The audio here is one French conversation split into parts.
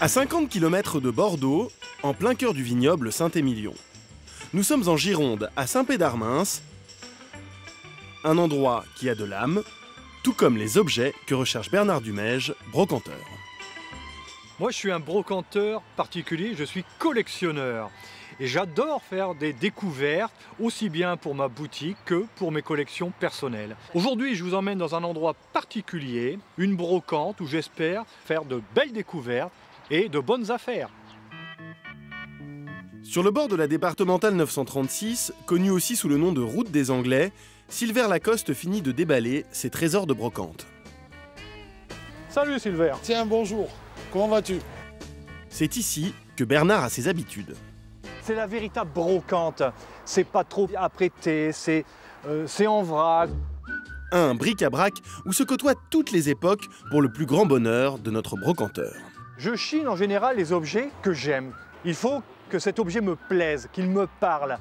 À 50 km de Bordeaux, en plein cœur du vignoble Saint-Émilion. Nous sommes en Gironde, à Saint-Pé-d'Armens, un endroit qui a de l'âme, tout comme les objets que recherche Bernard Dumège, brocanteur. Moi, je suis un brocanteur particulier, je suis collectionneur. Et j'adore faire des découvertes, aussi bien pour ma boutique que pour mes collections personnelles. Aujourd'hui, je vous emmène dans un endroit particulier, une brocante où j'espère faire de belles découvertes et de bonnes affaires. Sur le bord de la départementale 936, connue aussi sous le nom de route des Anglais, Silver Lacoste finit de déballer ses trésors de brocante. Salut Silver. Tiens, bonjour. Comment vas-tu? C'est ici que Bernard a ses habitudes. C'est la véritable brocante. C'est pas trop apprêté, c'est en vrac. Un bric-à-brac où se côtoient toutes les époques pour le plus grand bonheur de notre brocanteur. Je chine en général les objets que j'aime. Il faut que cet objet me plaise, qu'il me parle.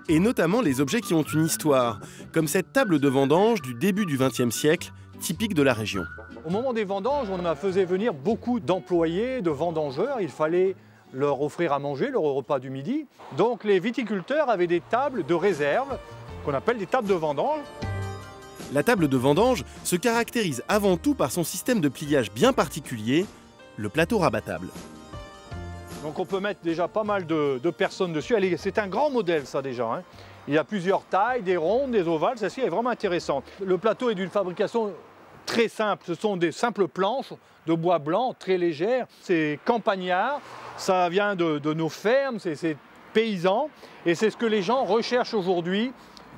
Et notamment les objets qui ont une histoire, comme cette table de vendange du début du XXe siècle, typique de la région. Au moment des vendanges, on a faisait venir beaucoup d'employés, de vendangeurs. Il fallait leur offrir à manger, leur repas du midi. Donc les viticulteurs avaient des tables de réserve, qu'on appelle des tables de vendange. La table de vendange se caractérise avant tout par son système de pliage bien particulier, le plateau rabattable. Donc on peut mettre déjà pas mal de personnes dessus. C'est un grand modèle ça déjà, hein. Il y a plusieurs tailles, des rondes, des ovales, celle-ci est vraiment intéressante. Le plateau est d'une fabrication très simple, ce sont des simples planches de bois blanc, très légères. C'est campagnard, ça vient de nos fermes, c'est paysan. Et c'est ce que les gens recherchent aujourd'hui,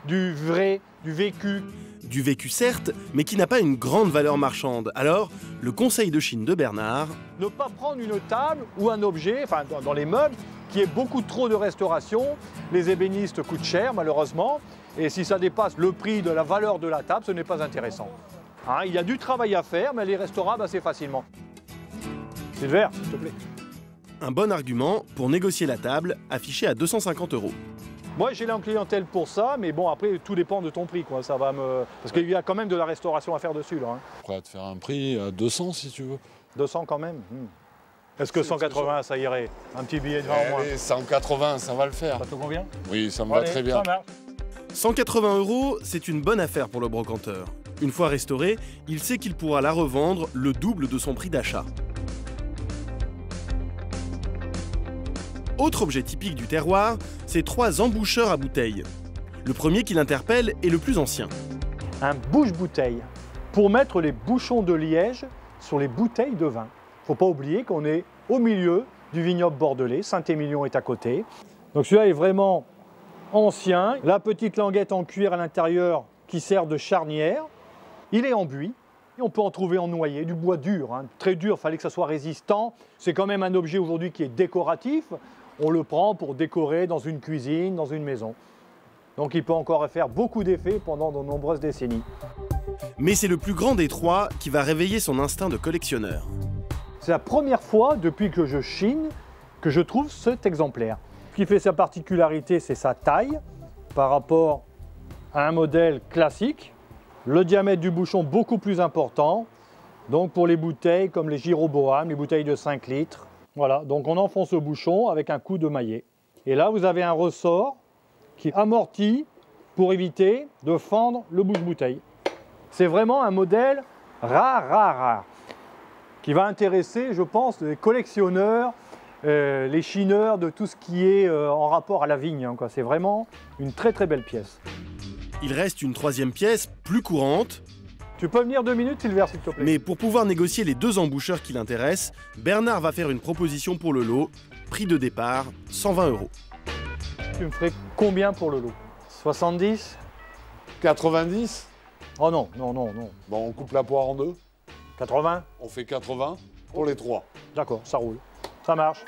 du vrai, du vécu. Du vécu certes, mais qui n'a pas une grande valeur marchande. Alors, le conseil de Chine de Bernard... Ne pas prendre une table ou un objet, enfin dans les meubles, qui ait beaucoup trop de restauration. Les ébénistes coûtent cher malheureusement. Et si ça dépasse le prix de la valeur de la table, ce n'est pas intéressant. Hein, il y a du travail à faire, mais elle est restaurable assez facilement. Silver, s'il te plaît. Un bon argument pour négocier la table, affichée à 250 €. Moi, j'ai là en clientèle pour ça, mais bon, après, tout dépend de ton prix, quoi. Ça va me... Parce qu'il y a quand même de la restauration à faire dessus, là. Hein. Prêt à te faire un prix à 200 si tu veux. 200 quand même. Est-ce que 180, ça irait? Un petit billet de 20 au moins. Allez, 180, ça va le faire. Ça te convient? Oui, ça me va très bien. 180 €, c'est une bonne affaire pour le brocanteur. Une fois restaurée, il sait qu'il pourra la revendre le double de son prix d'achat. Autre objet typique du terroir, ces 3 emboucheurs à bouteilles. Le premier qui l'interpelle est le plus ancien. Un bouche-bouteille pour mettre les bouchons de liège sur les bouteilles de vin. Il ne faut pas oublier qu'on est au milieu du vignoble bordelais, Saint-Émilion est à côté. Donc celui-là est vraiment ancien. La petite languette en cuir à l'intérieur qui sert de charnière. Il est en buis. Et on peut en trouver en noyer, du bois dur, hein, très dur, il fallait que ça soit résistant. C'est quand même un objet aujourd'hui qui est décoratif. On le prend pour décorer dans une cuisine, dans une maison. Donc il peut encore faire beaucoup d'effets pendant de nombreuses décennies. Mais c'est le plus grand des 3 qui va réveiller son instinct de collectionneur. C'est la première fois depuis que je chine que je trouve cet exemplaire. Ce qui fait sa particularité, c'est sa taille par rapport à un modèle classique. Le diamètre du bouchon beaucoup plus important. Donc pour les bouteilles comme les Giroboam, les bouteilles de 5 litres. Voilà, donc on enfonce le bouchon avec un coup de maillet. Et là, vous avez un ressort qui amortit pour éviter de fendre le bouche-bouteille. C'est vraiment un modèle rare, qui va intéresser, je pense, les collectionneurs, les chineurs de tout ce qui est en rapport à la vigne. Hein, quoi. C'est vraiment une très très belle pièce. Il reste une 3e pièce, plus courante. Tu peux venir 2 minutes, Silver, s'il te plaît. Mais pour pouvoir négocier les 2 emboucheurs qui l'intéressent, Bernard va faire une proposition pour le lot. Prix de départ, 120 €. Tu me ferais combien pour le lot? 70? 90? Oh non. Bon, on coupe la poire en 2. 80? On fait 80 pour les 3. D'accord, ça roule. Ça marche.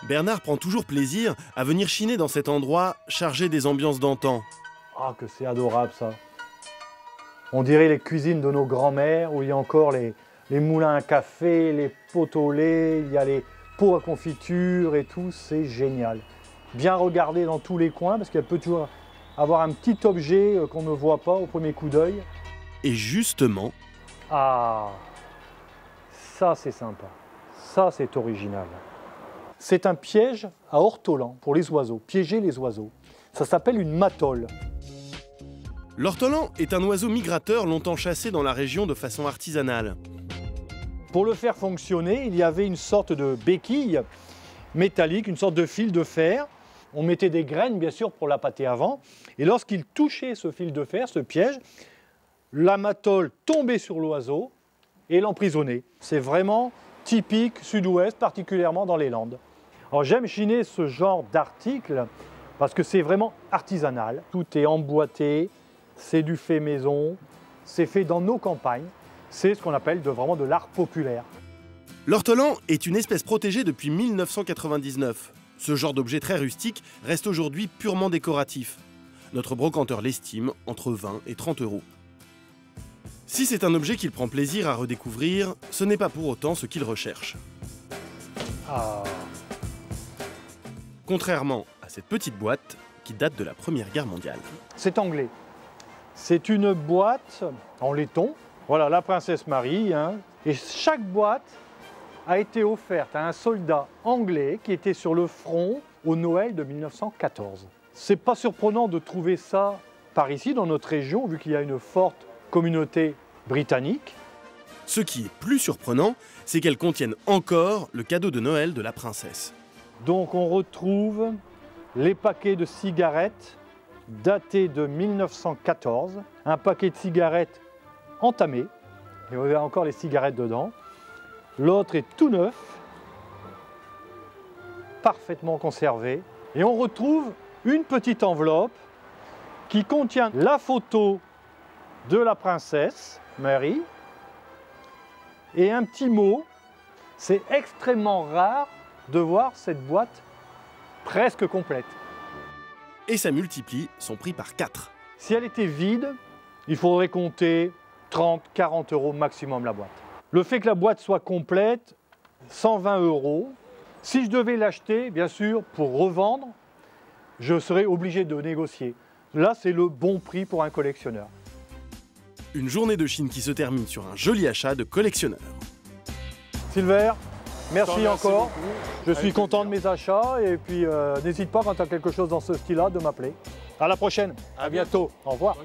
Bernard prend toujours plaisir à venir chiner dans cet endroit chargé des ambiances d'antan. Ah, que c'est adorable ça. On dirait les cuisines de nos grands-mères où il y a encore les moulins à café, les pots au lait, il y a les pots à confiture et tout, c'est génial. Bien regarder dans tous les coins parce qu'il peut toujours avoir un petit objet qu'on ne voit pas au premier coup d'œil. Et justement... Ah, ça, c'est sympa. Ça, c'est original. C'est un piège à ortolan pour les oiseaux, piéger les oiseaux. Ça s'appelle une matole. L'ortolan est un oiseau migrateur longtemps chassé dans la région de façon artisanale. Pour le faire fonctionner, il y avait une sorte de béquille métallique, une sorte de fil de fer. On mettait des graines, bien sûr, pour l'appâter avant. Et lorsqu'il touchait ce fil de fer, ce piège, la matole tombait sur l'oiseau et l'emprisonnait. C'est vraiment typique sud-ouest, particulièrement dans les Landes. Alors j'aime chiner ce genre d'article parce que c'est vraiment artisanal. Tout est emboîté, c'est du fait maison, c'est fait dans nos campagnes. C'est ce qu'on appelle vraiment de l'art populaire. L'ortolan est une espèce protégée depuis 1999. Ce genre d'objet très rustique reste aujourd'hui purement décoratif. Notre brocanteur l'estime entre 20 et 30 euros. Si c'est un objet qu'il prend plaisir à redécouvrir, ce n'est pas pour autant ce qu'il recherche. Ah. Contrairement à cette petite boîte qui date de la Première Guerre mondiale. C'est anglais. C'est une boîte en laiton. Voilà, la princesse Marie. Hein. Et chaque boîte a été offerte à un soldat anglais qui était sur le front au Noël de 1914. C'est pas surprenant de trouver ça par ici, dans notre région, vu qu'il y a une forte communauté britannique. Ce qui est plus surprenant, c'est qu'elles contiennent encore le cadeau de Noël de la princesse. Donc on retrouve les paquets de cigarettes datés de 1914, un paquet de cigarettes entamé, et on a encore les cigarettes dedans. L'autre est tout neuf, parfaitement conservé. Et on retrouve une petite enveloppe qui contient la photo de la princesse Mary et un petit mot. C'est extrêmement rare de voir cette boîte presque complète. Et ça multiplie son prix par 4. Si elle était vide, il faudrait compter 30-40 euros maximum la boîte. Le fait que la boîte soit complète, 120 euros. Si je devais l'acheter, bien sûr, pour revendre, je serais obligé de négocier. Là, c'est le bon prix pour un collectionneur. Une journée de Chine qui se termine sur un joli achat de collectionneur. Silver, merci encore. Beaucoup. Je suis content de mes achats et puis n'hésite pas quand tu as quelque chose dans ce style-là de m'appeler. À la prochaine. À bientôt. Au revoir.